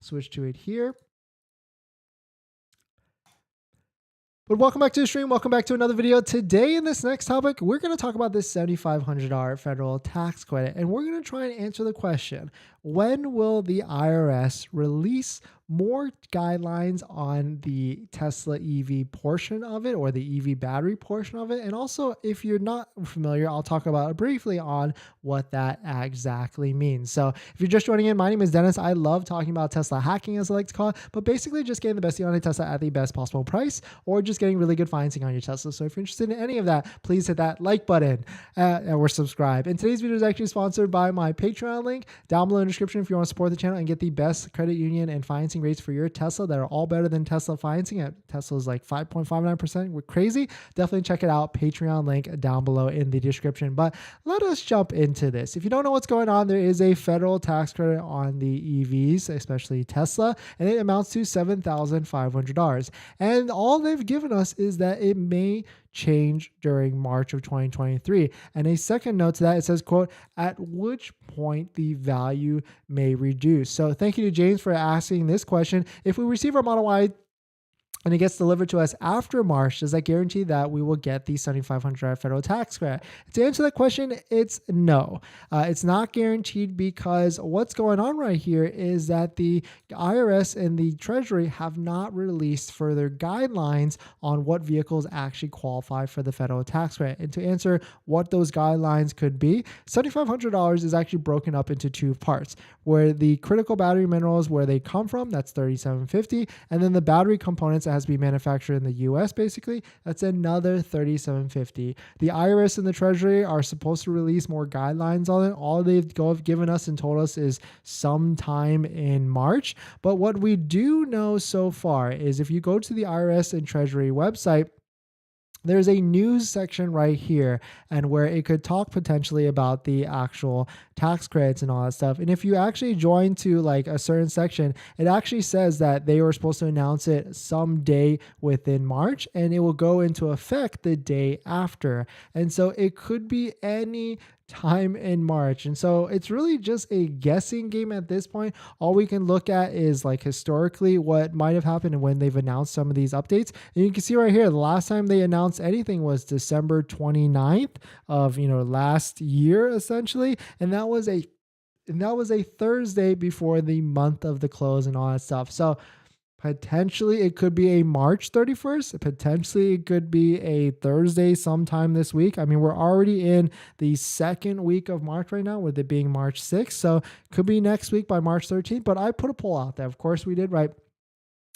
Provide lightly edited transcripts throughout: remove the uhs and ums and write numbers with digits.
switch to it here. But welcome back to the stream. Welcome back to another video. Today in this next topic, we're going to talk about this $7,500 federal tax credit, and we're going to try and answer the question, when will the IRS release more guidelines on the Tesla EV portion of it, or the EV battery portion of it? And also, if you're not familiar, I'll talk about briefly on what that exactly means. So if you're just joining in, my name is Dennis. I love talking about Tesla hacking, as I like to call it, but basically just getting the best deal on a Tesla at the best possible price, or just getting really good financing on your Tesla. So if you're interested in any of that, please hit that like button or subscribe. And today's video is actually sponsored by my Patreon link down below in the description if you want to support the channel and get the best credit union and financing rates for your Tesla that are all better than Tesla financing. At Tesla's like 5.59%. We're crazy. Definitely check it out. Patreon link down below in the description. But let us jump into this. If you don't know what's going on, there is a federal tax credit on the EVs, especially Tesla, and it amounts to $7,500. And all they've given us is that it may change during March of 2023. And a second note to that, it says, quote, at which point the value may reduce. So thank you to James for asking this question. If we receive our Model Y and it gets delivered to us after March, does that guarantee that we will get the $7,500 federal tax credit? To answer that question, it's no. It's not guaranteed, because what's going on right here is that the IRS and the Treasury have not released further guidelines on what vehicles actually qualify for the federal tax credit. And to answer what those guidelines could be, $7,500 is actually broken up into two parts, where the critical battery minerals, where they come from, that's $3,750, and then the battery components has to be manufactured in the US, basically, that's another $3,750. The IRS and the Treasury are supposed to release more guidelines on it. All they've given us and told us is sometime in March. But what we do know so far is if you go to the IRS and Treasury website, there's a news section right here, and where it could talk potentially about the actual tax credits and all that stuff. And if you actually join to like a certain section, it actually says that they were supposed to announce it someday within March, and it will go into effect the day after. And so it could be any time in March. And so it's really just a guessing game at this point. All we can look at is like historically what might have happened and when they've announced some of these updates. And you can see right here, the last time they announced anything was December 29th of, last year, essentially. And that was a Thursday before the month of the close and all that stuff. So potentially it could be a March 31st. Potentially it could be a Thursday sometime this week. I mean, we're already in the second week of March right now, with it being March 6th. So it could be next week by March 13th. But I put a poll out there. Of course we did, right?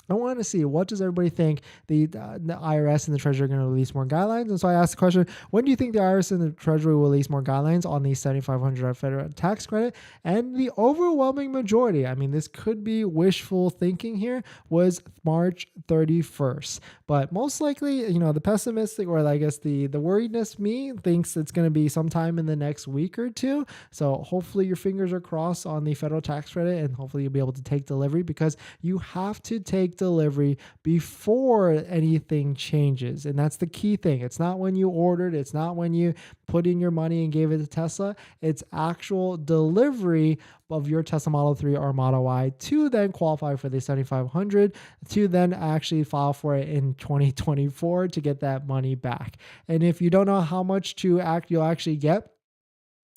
I want to see, what does everybody think the IRS and the Treasury are going to release more guidelines? And so I asked the question, when do you think the IRS and the Treasury will release more guidelines on the $7,500 federal tax credit? And the overwhelming majority, I mean, this could be wishful thinking here, was March 31st. But most likely, the pessimistic, or I guess the worriedness me, thinks it's going to be sometime in the next week or two. So hopefully your fingers are crossed on the federal tax credit, and hopefully you'll be able to take delivery, because you have to take delivery before anything changes. And that's the key thing. It's not when you ordered, it's not when you put in your money and gave it to Tesla. It's actual delivery of your Tesla Model 3 or Model Y to then qualify for the $7,500, to then actually file for it in 2024 to get that money back. And if you don't know how much you'll actually get,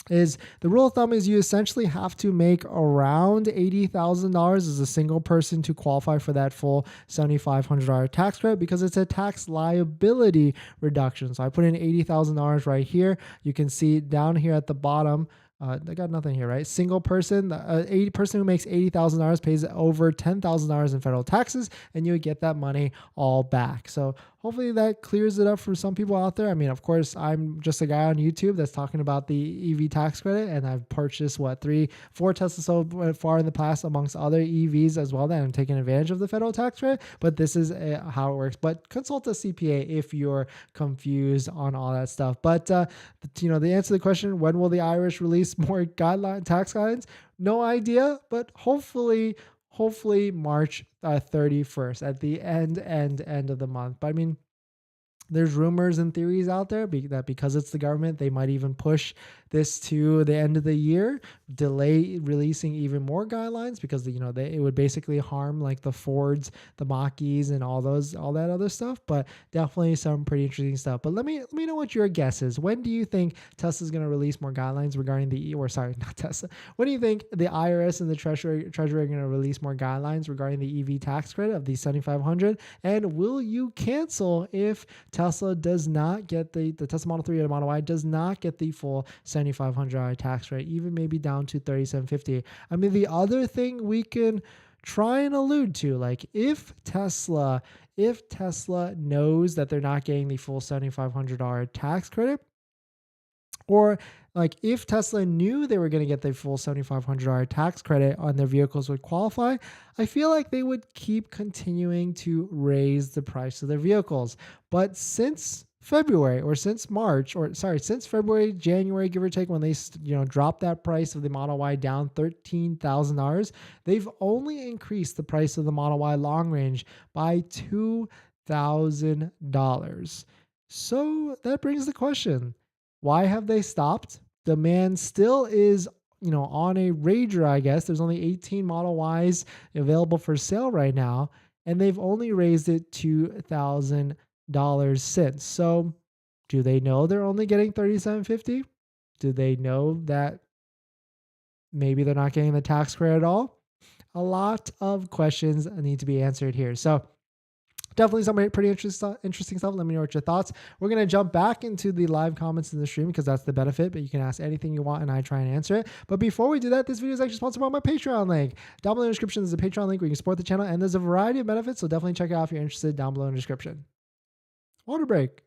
is the rule of thumb is you essentially have to make around $80,000 as a single person to qualify for that full $7,500 tax credit, because it's a tax liability reduction. So I put in $80,000 right here. You can see down here at the bottom, I got nothing here, right? Single person, the person who makes $80,000 pays over $10,000 in federal taxes, and you would get that money all back. So hopefully that clears it up for some people out there. I mean, of course, I'm just a guy on YouTube that's talking about the EV tax credit, and I've purchased 4 Teslas so far in the past, amongst other EVs as well, that I'm taking advantage of the federal tax credit. But this is how it works. But consult a CPA if you're confused on all that stuff. But the answer to the question, when will the IRS release more tax guidelines? No idea, but hopefully March 31st at the end of the month. But I mean, there's rumors and theories out there that because it's the government, they might even push this to the end of the year, delay releasing even more guidelines because it would basically harm like the Fords, the Mach-E's, and all that other stuff. But definitely some pretty interesting stuff. But let me know what your guess is. When do you think Tesla's going to release more guidelines regarding not Tesla? When do you think the IRS and the Treasury are going to release more guidelines regarding the EV tax credit of the 7,500? And will you cancel if Tesla does not get the Tesla Model 3 or the Model Y does not get the full $7,500 tax rate, even maybe down to $3,750? I mean, the other thing we can try and allude to, like if Tesla knows that they're not getting the full $7,500 tax credit, or like if Tesla knew they were going to get the full $7,500 tax credit on their vehicles would qualify, I feel like they would keep continuing to raise the price of their vehicles. But since February, January, give or take, when they dropped that price of the Model Y down $13,000, they've only increased the price of the Model Y long range by $2,000. So that brings the question, why have they stopped? Demand still is, on a rager, I guess. There's only 18 Model Ys available for sale right now, and they've only raised it $2,000 since. So do they know they're only getting $3,750? Do they know that maybe they're not getting the tax credit at all? A lot of questions need to be answered here. So definitely some pretty interesting stuff. Let me know what your thoughts. We're going to jump back into the live comments in the stream because that's the benefit, but you can ask anything you want and I try and answer it. But before we do that, this video is actually sponsored by my Patreon link. Down below in the description, there's a Patreon link where you can support the channel, and there's a variety of benefits, so definitely check it out if you're interested down below in the description. Water break.